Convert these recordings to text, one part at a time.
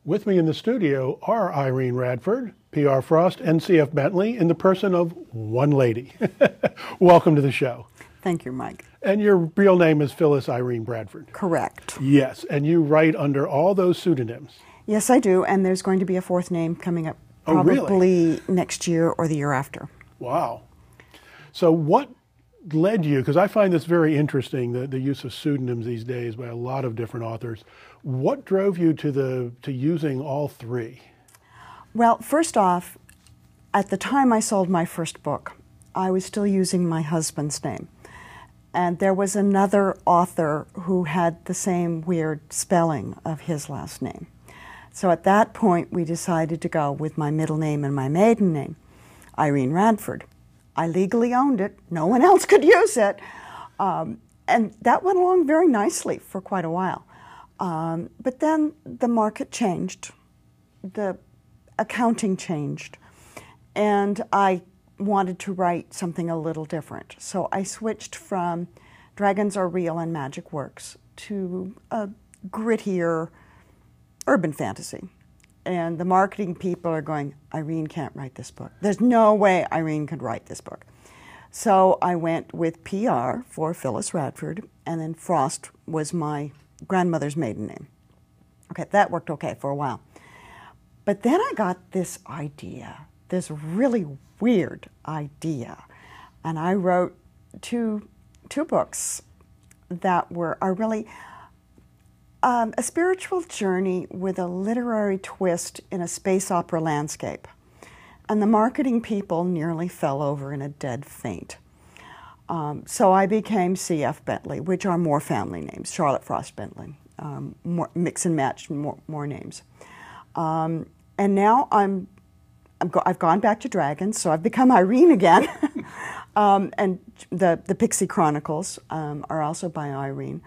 With me in the studio are Irene Radford, PR Frost, and CF Bentley in the person of one lady. Welcome to the show. Thank you, Mike. And your real name is Phyllis Irene Radford. Correct. Yes, and you write under all those pseudonyms. Yes, I do, and there's going to be a fourth name coming up probably next year or the year after. Wow. So what led you, because I find this very interesting, the use of pseudonyms these days by a lot of different authors. What drove you to using all three? Well, first off, at the time I sold my first book, I was still using my husband's name. And there was another author who had the same weird spelling of his last name. So at that point, we decided to go with my middle name and my maiden name, Irene Radford. I legally owned it. No one else could use it. And that went along very nicely for quite a while. But then the market changed. The accounting changed. And I wanted to write something a little different. So I switched from Dragons Are Real and Magic Works to a grittier urban fantasy. And the marketing people are going, Irene can't write this book. There's no way Irene could write this book. So I went with PR for Phyllis Radford, and then Frost was my grandmother's maiden name. Okay, that worked okay for a while. But then I got this idea, this really weird idea, and I wrote two books that are really a spiritual journey with a literary twist in a space opera landscape. And the marketing people nearly fell over in a dead faint. So I became CF Bentley, which are more family names, Charlotte Frost Bentley, mix and match more names. And now I've gone back to dragons, so I've become Irene again. And the Pixi Chronicles are also by Irene.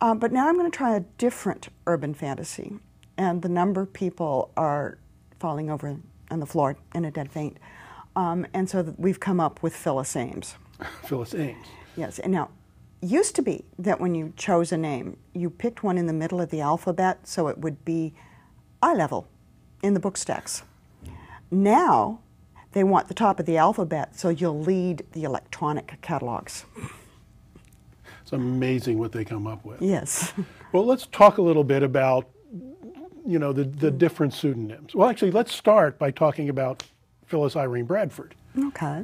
But now I'm going to try a different urban fantasy, and the number of people are falling over on the floor in a dead faint. And so we've come up with Phyllis Ames. Phyllis Ames. Yes, and now, it used to be that when you chose a name, you picked one in the middle of the alphabet, so it would be eye level in the book stacks. Now, they want the top of the alphabet, so you'll lead the electronic catalogs. It's amazing what they come up with. Yes. Well, let's talk a little bit about, you know, the different pseudonyms. Well, actually, let's start by talking about Phyllis Irene Radford. Okay.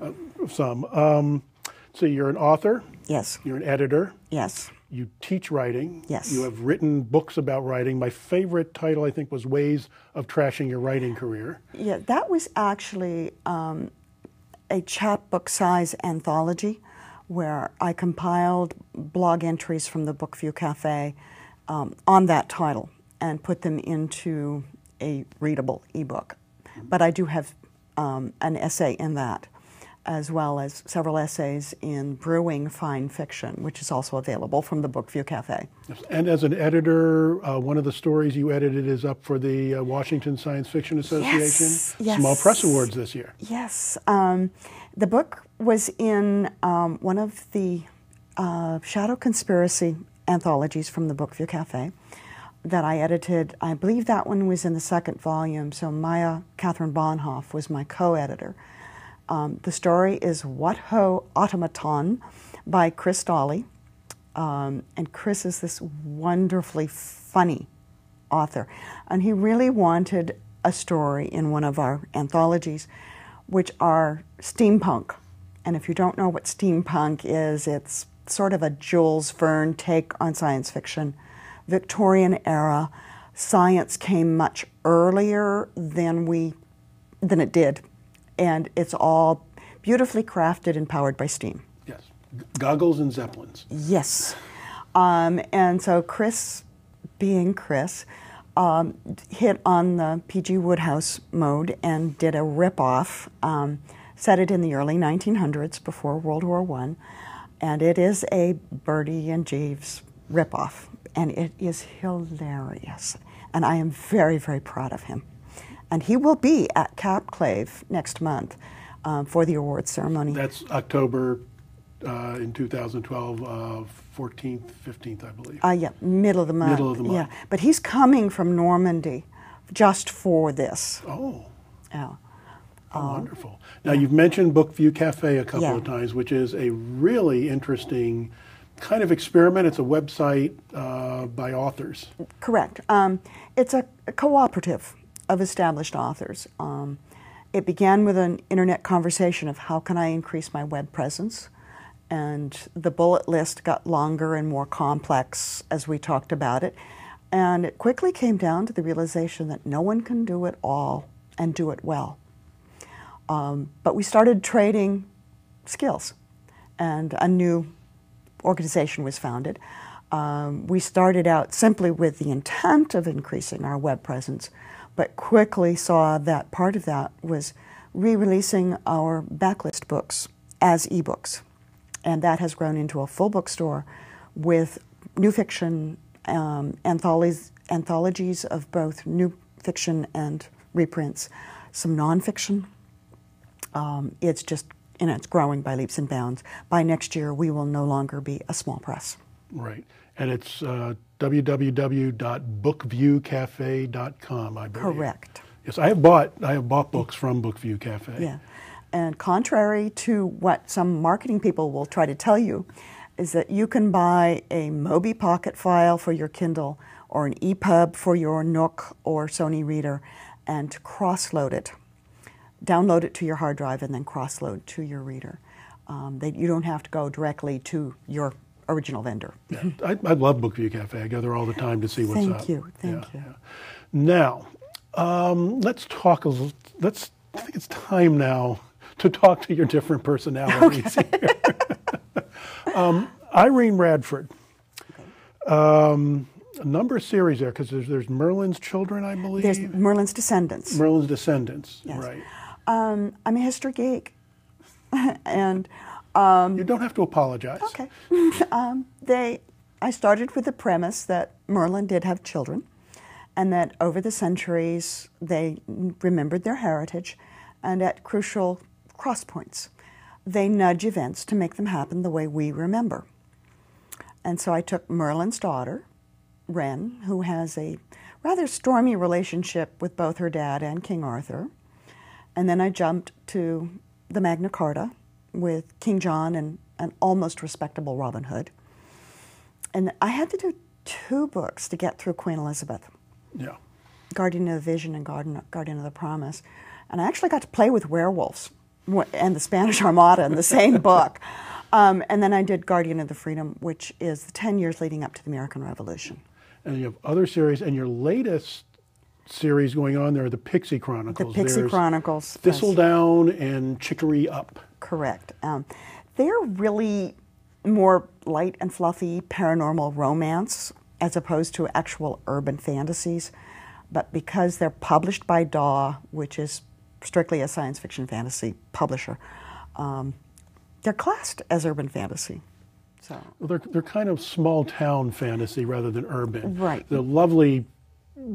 So you're an author. Yes. You're an editor. Yes. You teach writing. Yes. You have written books about writing. My favorite title, I think, was Ways of Trashing Your Writing Career. Yeah, that was actually a chapbook size anthology where I compiled blog entries from the Book View Cafe on that title and put them into a readable ebook. But I do have an essay in that, as well as several essays in brewing fine fiction, which is also available from the Book View Cafe. And as an editor, one of the stories you edited is up for the Washington Science Fiction Association Yes. Small Press Awards this year. Yes. The book was in one of the Shadow Conspiracy anthologies from the Book View Cafe that I edited. I believe that one was in the second volume, so Maya Catherine Bonhoff was my co-editor. The story is What Ho Automaton by Chris Dolly. And Chris is this wonderfully funny author. And he really wanted a story in one of our anthologies, which are steampunk. And if you don't know what steampunk is, it's sort of a Jules Verne take on science fiction. Victorian era. Science came much earlier than it did. And it's all beautifully crafted and powered by steam. Yes. Goggles and zeppelins. Yes. And so Chris, being Chris, hit on the P.G. Wodehouse mode and did a rip-off, set it in the early 1900s before World War I, and it is a Bertie and Jeeves rip-off, and it is hilarious. And I am very, very proud of him. And he will be at Capclave next month for the awards ceremony. That's October in 2012, 14th, 15th, I believe. Yeah, middle of the month. Middle of the month. Yeah, but he's coming from Normandy just for this. Oh. Yeah. Oh, wonderful. Now, you've mentioned Bookview Cafe a couple Yeah. of times, which is a really interesting kind of experiment. It's a website by authors. Correct. It's a cooperative of established authors. It began with an internet conversation of how can I increase my web presence, and the bullet list got longer and more complex as we talked about it, and it quickly came down to the realization that no one can do it all and do it well. But we started trading skills, and a new organization was founded. We started out simply with the intent of increasing our web presence, but quickly saw that part of that was re-releasing our backlist books as ebooks. And that has grown into a full bookstore with new fiction, anthologies of both new fiction and reprints, some nonfiction. It's just, it's growing by leaps and bounds. By next year, we will no longer be a small press. Right. And it's www.bookviewcafe.com, I believe. Correct. Yes, I have bought books from Bookview Cafe. Yeah. And contrary to what some marketing people will try to tell you, is that you can buy a Mobi Pocket file for your Kindle or an EPUB for your Nook or Sony Reader and cross-load it. Download it to your hard drive and then cross-load to your reader. You don't have to go directly to your original vendor. Yeah. I love Bookview Cafe. I go there all the time to see what's up. Thank you. Yeah. Now, let's talk I think it's time now to talk to your different personalities here. Irene Radford. Okay. A number of series there, because there's Merlin's Children, I believe. There's Merlin's Descendants. Merlin's Descendants, yes. Right. I'm a history geek. And you don't have to apologize. okay. I started with the premise that Merlin did have children, and that over the centuries they remembered their heritage, and at crucial cross points, they nudge events to make them happen the way we remember. And so I took Merlin's daughter, Wren, who has a rather stormy relationship with both her dad and King Arthur, and then I jumped to the Magna Carta with King John and an almost respectable Robin Hood. And I had to do 2 books to get through Queen Elizabeth. Yeah. Guardian of the Vision and Guardian of the Promise. And I actually got to play with werewolves and the Spanish Armada in the same book. And then I did Guardian of the Freedom, which is the 10 years leading up to the American Revolution. And you have other series, and your latest series going on there are the Pixi Chronicles. The Pixi Chronicles. Thistledown and Chicory Up. Correct. They're really more light and fluffy paranormal romance as opposed to actual urban fantasies. But because they're published by Daw, which is strictly a science fiction fantasy publisher, they're classed as urban fantasy. So Well, they're kind of small town fantasy rather than urban. Right. The lovely,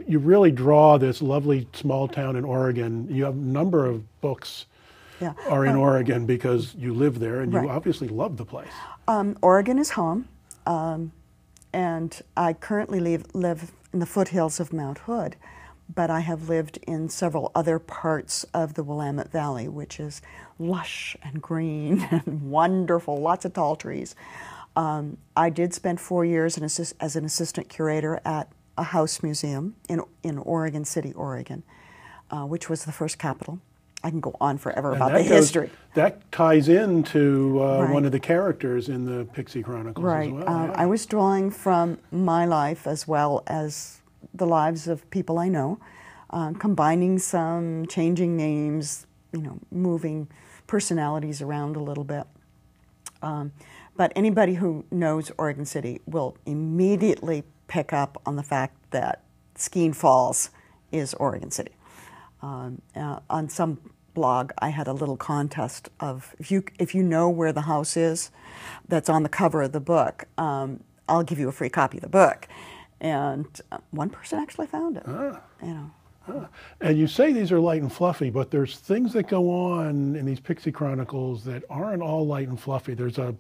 you really draw this lovely small town in Oregon. You have a number of books yeah. are in Oregon because you live there and Right. you obviously love the place. Oregon is home, and I currently live in the foothills of Mount Hood, but I have lived in several other parts of the Willamette Valley, which is lush and green and wonderful, lots of tall trees. I did spend 4 years as an assistant curator at a house museum in Oregon City, Oregon, which was the first capital. I can go on forever about the history. That ties into Right. one of the characters in the Pixi Chronicles Right. as well. Yeah. I was drawing from my life as well as the lives of people I know, combining some, changing names, moving personalities around a little bit. But anybody who knows Oregon City will immediately pick up on the fact that Skeene Falls is Oregon City. On some blog, I had a little contest of if you know where the house is that's on the cover of the book, I'll give you a free copy of the book. And one person actually found it. And you say these are light and fluffy, but there's things that go on in these Pixi Chronicles that aren't all light and fluffy. There's a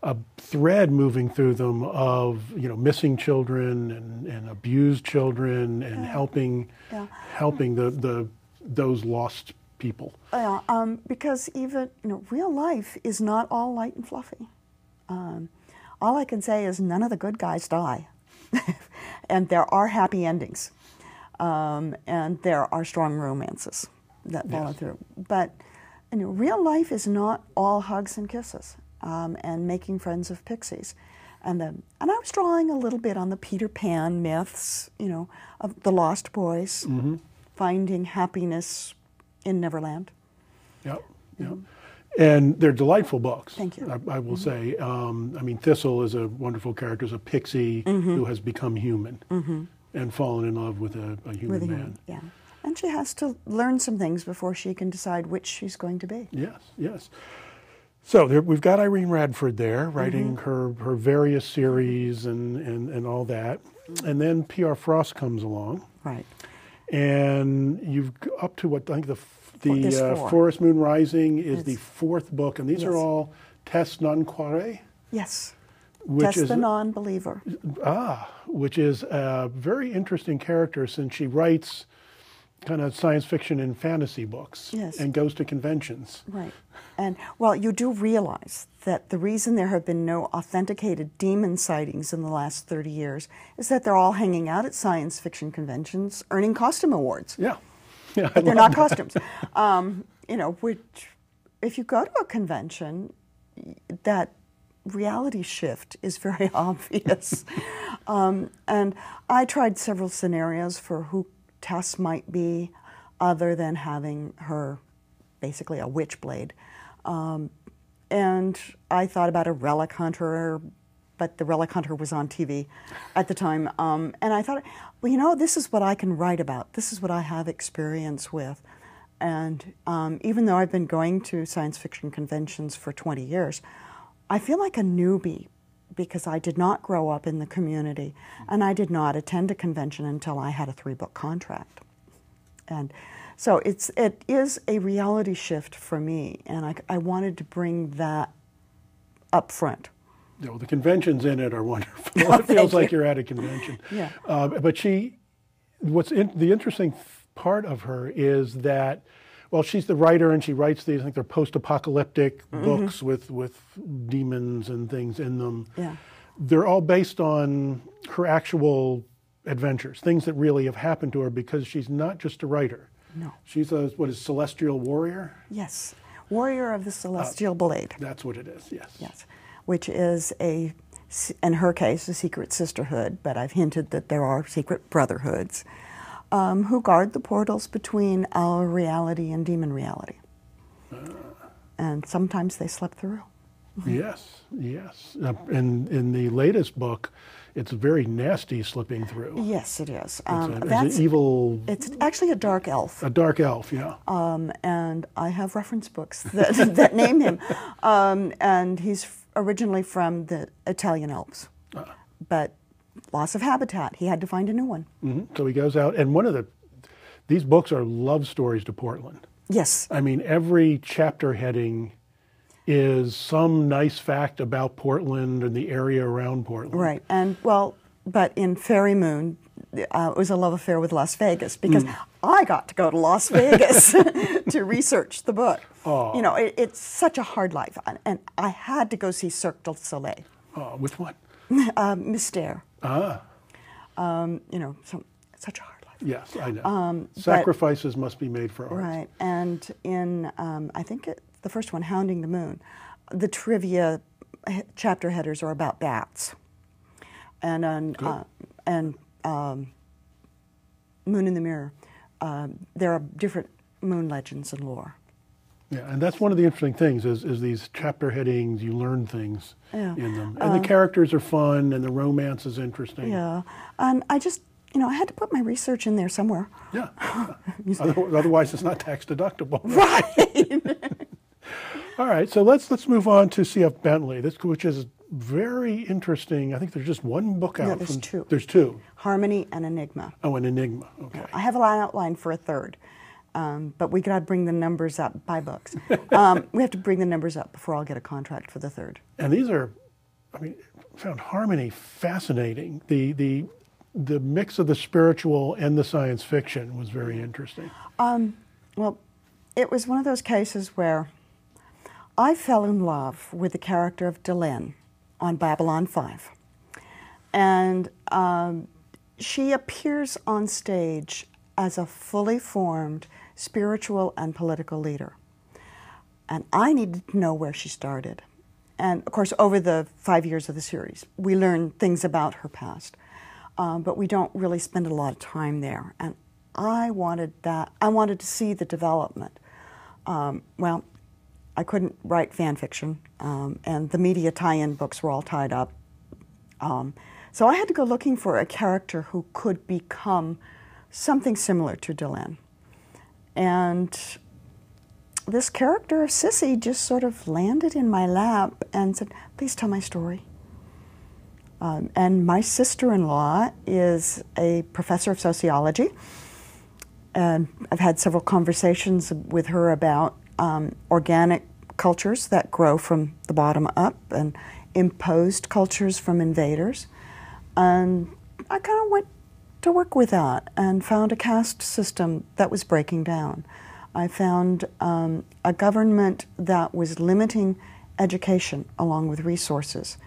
a thread moving through them of, you know, missing children and abused children and helping those lost people. Because even, you know, real life is not all light and fluffy. All I can say is none of the good guys die. And there are happy endings. And there are strong romances that follow through. But, you know, real life is not all hugs and kisses and making friends of pixies. And I was drawing a little bit on the Peter Pan myths, you know, of the Lost Boys, finding happiness in Neverland. Yep, yep. And they're delightful books. Thank you. I will say. I mean, Thistle is a wonderful character, is a pixie who has become human and fallen in love with a human man. Yeah. And she has to learn some things before she can decide which she's going to be. Yes, yes. So we've got Irene Radford there, writing her various series and all that. And then P.R. Frost comes along. Right. And you've up to what I think the Forest Moon Rising is the fourth book, and these are all Tess Non-Quare. Yes. Which Tess the Non-Believer. Which is a very interesting character since she writes kind of science fiction and fantasy books and goes to conventions. Right. And, well, you do realize that the reason there have been no authenticated demon sightings in the last 30 years is that they're all hanging out at science fiction conventions earning costume awards. Yeah. Yeah, but they're not costumes. You know, which, if you go to a convention, that reality shift is very obvious. And I tried several scenarios for who Tess might be, other than having her basically a witchblade. And I thought about a relic hunter, but the relic hunter was on TV at the time. And I thought, well, you know, this is what I can write about. This is what I have experience with. And even though I've been going to science fiction conventions for 20 years, I feel like a newbie because I did not grow up in the community and I did not attend a convention until I had a 3-book contract. And so it is a reality shift for me, and I wanted to bring that up front. Yeah, well, the conventions in it are wonderful. It feels like you're at a convention. Yeah. But the interesting part of her is that, well, she's the writer and she writes these, I think they're post-apocalyptic books with demons and things in them. Yeah. They're all based on her actual adventures, things that really have happened to her, because she's not just a writer. No. She's a, celestial warrior? Yes. Warrior of the Celestial Blade. That's what it is, yes. Yes. Which is, in her case, a secret sisterhood, but I've hinted that there are secret brotherhoods, who guard the portals between our reality and demon reality. And sometimes they slip through. Yes, yes. And in the latest book, it's very nasty slipping through. Yes, it is. It's an evil... It's actually a dark elf. A dark elf, yeah. And I have reference books that name him. And he's originally from the Italian Alps. But loss of habitat, he had to find a new one. So he goes out, and these books are love stories to Portland. Yes. I mean, every chapter heading is some nice fact about Portland and the area around Portland. Right, and well, but in Fairy Moon, it was a love affair with Las Vegas, because I got to go to Las Vegas to research the book. Oh. You know, it's such a hard life, and I had to go see Cirque du Soleil. Oh, which one? Mystère. You know, such a hard life. Yes, I know. Sacrifices must be made for art. Right, and in, I think the first one, Hounding the Moon, the trivia chapter headers are about bats. And on Moon in the Mirror, there are different moon legends and lore. Yeah, and that's one of the interesting things is these chapter headings, you learn things in them. And the characters are fun and the romance is interesting. Yeah, and I just, you know, I had to put my research in there somewhere. Yeah, otherwise it's not tax deductible. Right. All right, so let's move on to C.F. Bentley, which is very interesting. I think there's just one book out. No, there's two. There's two. Harmony and Enigma. Oh, an Enigma, okay. I have an outline for a third, but we got to bring the numbers up by books. We have to bring the numbers up before I'll get a contract for the third. And these are I mean, found harmony fascinating. The mix of the spiritual and the science fiction was very interesting. Well, it was one of those cases where I fell in love with the character of Delenn on Babylon 5. And she appears on stage as a fully formed spiritual and political leader. And I needed to know where she started. And of course, over the 5 years of the series, we learn things about her past. But we don't really spend a lot of time there. And I wanted that. I wanted to see the development. Well, I couldn't write fan fiction, and the media tie-in books were all tied up. So I had to go looking for a character who could become something similar to Delenn. And this character of Sissy just sort of landed in my lap and said, please tell my story. And my sister-in-law is a professor of sociology, and I've had several conversations with her about organic cultures that grow from the bottom up and imposed cultures from invaders. And I kind of went to work with that and found a caste system that was breaking down. I found a government that was limiting education along with resources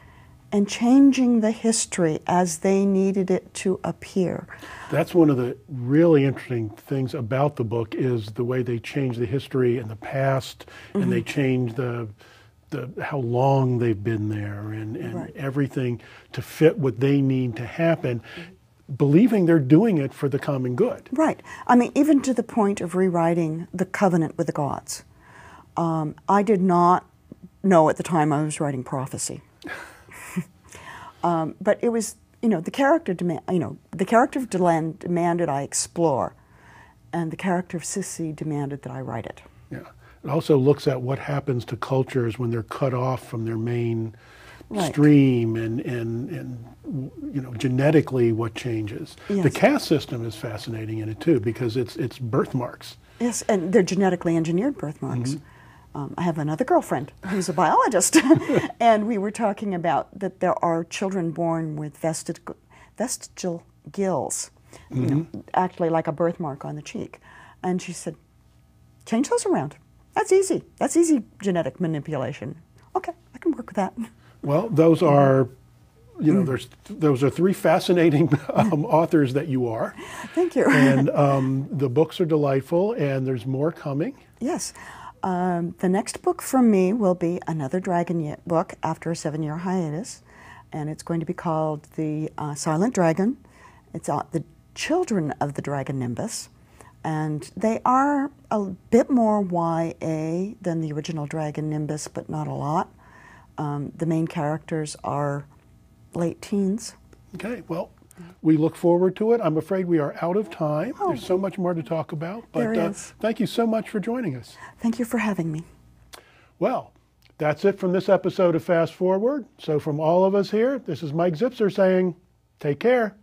and changing the history as they needed it to appear. That's one of the really interesting things about the book is the way they change the history and the past, and they change the how long they've been there and Right. everything to fit what they need to happen, believing they're doing it for the common good. Right. I mean, even to the point of rewriting the covenant with the gods. I did not know at the time I was writing prophecy. But it was, the character the character of Delenn demanded I explore, and the character of Sissy demanded that I write it. Yeah. It also looks at what happens to cultures when they're cut off from their main Right. stream and genetically what changes. Yes. The caste system is fascinating in it too because it's birthmarks. Yes, and they're genetically engineered birthmarks. I have another girlfriend who's a biologist, and we were talking about that there are children born with vestigial gills, actually like a birthmark on the cheek. And she said, change those around. That's easy. That's easy genetic manipulation. Okay, I can work with that. Well, those are, those are three fascinating authors that you are. Thank you. And the books are delightful, and there's more coming. Yes. The next book from me will be another Dragon book after a 7-year hiatus, and it's going to be called The Silent Dragon. It's the children of the dragon Nimbus, and they are a bit more YA than the original dragon Nimbus, but not a lot. The main characters are late teens. Okay, well, we look forward to it. I'm afraid we are out of time. There's so much more to talk about, but There is. Thank you so much for joining us. Thank you for having me. Well, that's it from this episode of Fast Forward. So from all of us here, this is Mike Zipser saying, take care.